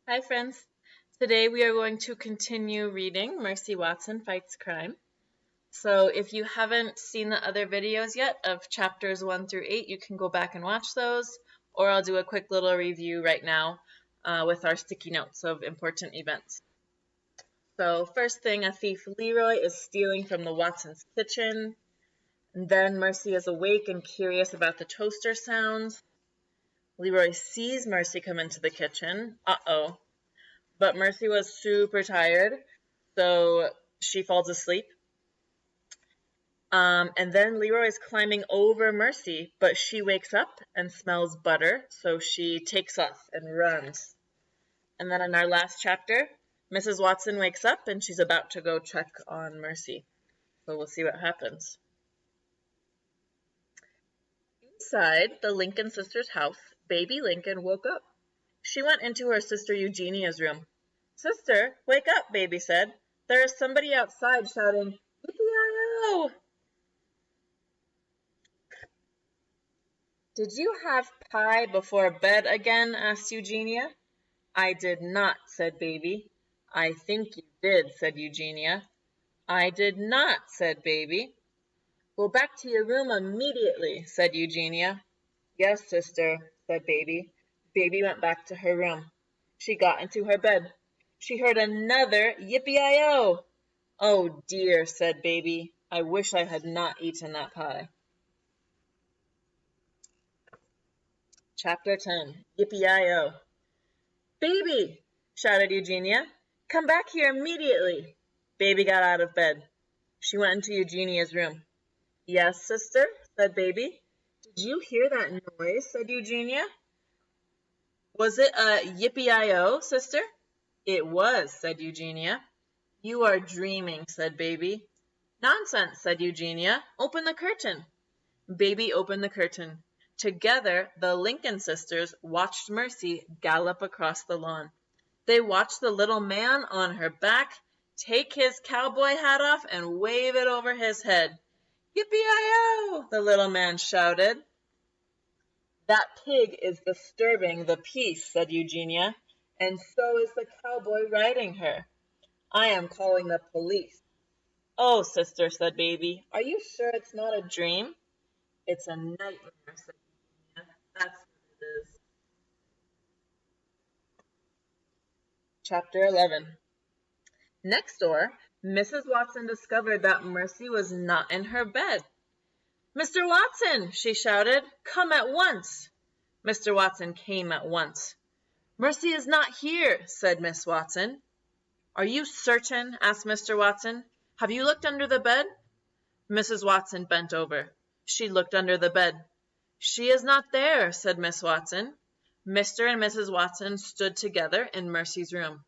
Hi friends, today we are going to continue reading Mercy Watson Fights Crime. So if you haven't seen the other videos yet of chapters 1 through 8, you can go back and watch those, or I'll do a quick little review right now with our sticky notes of important events. So first thing, a thief Leroy is stealing from the Watsons' kitchen. And then Mercy is awake and curious about the toaster sounds. Leroy sees Mercy come into the kitchen. Uh-oh. But Mercy was super tired, so she falls asleep. And then Leroy is climbing over Mercy, but she wakes up and smells butter, so she takes off and runs. And then in our last chapter, Mrs. Watson wakes up and she's about to go check on Mercy. So we'll see what happens. Inside the Lincoln sisters' house, baby Lincoln woke up. She went into her sister Eugenia's room. "Sister, wake up," baby said. "There is somebody outside shouting, Yippee-yi-yo!" "Did you have pie before bed again?" asked Eugenia. "I did not," said baby. "I think you did," said Eugenia. "I did not," said baby. "Go back to your room immediately," said Eugenia. "Yes, sister," said baby. Baby went back to her room. She got into her bed. She heard another yippee-yi-yo. "Oh dear," said baby. "I wish I had not eaten that pie." Chapter 10, Yippee-yi-yo. "Baby!" shouted Eugenia. "Come back here immediately." Baby got out of bed. She went into Eugenia's room. "Yes, sister," said baby. "Did you hear that noise?" said Eugenia. "Was it a yippee-yi-yo, sister?" "It was," said Eugenia. "You are dreaming," said baby. "Nonsense," said Eugenia. "Open the curtain." Baby opened the curtain. Together, the Lincoln sisters watched Mercy gallop across the lawn. They watched the little man on her back take his cowboy hat off and wave it over his head. "Yippee-yi-yo!" the little man shouted. "That pig is disturbing the peace," said Eugenia, "and so is the cowboy riding her. I am calling the police." "Oh, sister," said baby, "are you sure it's not a dream?" "It's a nightmare," said Eugenia. "That's what it is." Chapter 11. Next door, Mrs. Watson discovered that Mercy was not in her bed. "Mr. Watson!" she shouted. "Come at once!" Mr. Watson came at once. "Mercy is not here," said Miss Watson. "Are you certain?" asked Mr. Watson. "Have you looked under the bed?" Mrs. Watson bent over. She looked under the bed. "She is not there," said Miss Watson. Mr. and Mrs. Watson stood together in Mercy's room.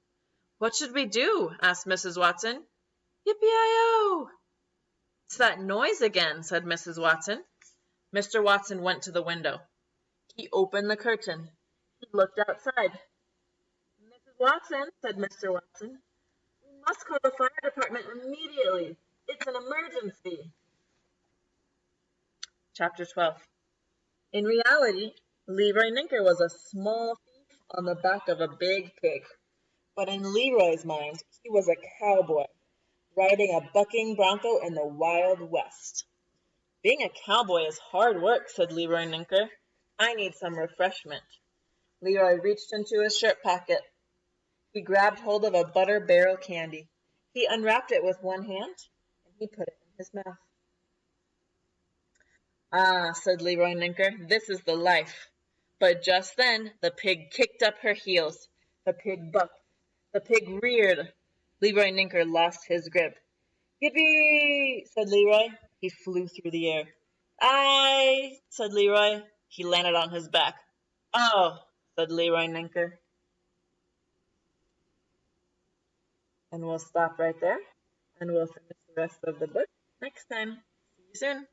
"What should we do?" asked Mrs. Watson. "Yippee-yi-yo!" "It's that noise again," said Mrs. Watson. Mr. Watson went to the window. He opened the curtain. He looked outside. "Mrs. Watson," said Mr. Watson, "we must call the fire department immediately. It's an emergency." Chapter 12. In reality, Leroy Ninker was a small thief on the back of a big pig. But in Leroy's mind, he was a cowboy, riding a bucking bronco in the Wild West. "Being a cowboy is hard work," said Leroy Ninker. "I need some refreshment." Leroy reached into his shirt pocket. He grabbed hold of a butter barrel candy. He unwrapped it with one hand, and he put it in his mouth. "Ah," said Leroy Ninker, "this is the life." But just then the pig kicked up her heels. The pig bucked. The pig reared. Leroy Ninker lost his grip. "Yippee!" said Leroy. He flew through the air. "Aye!" said Leroy. He landed on his back. "Oh!" said Leroy Ninker. And we'll stop right there, and we'll finish the rest of the book next time. See you soon.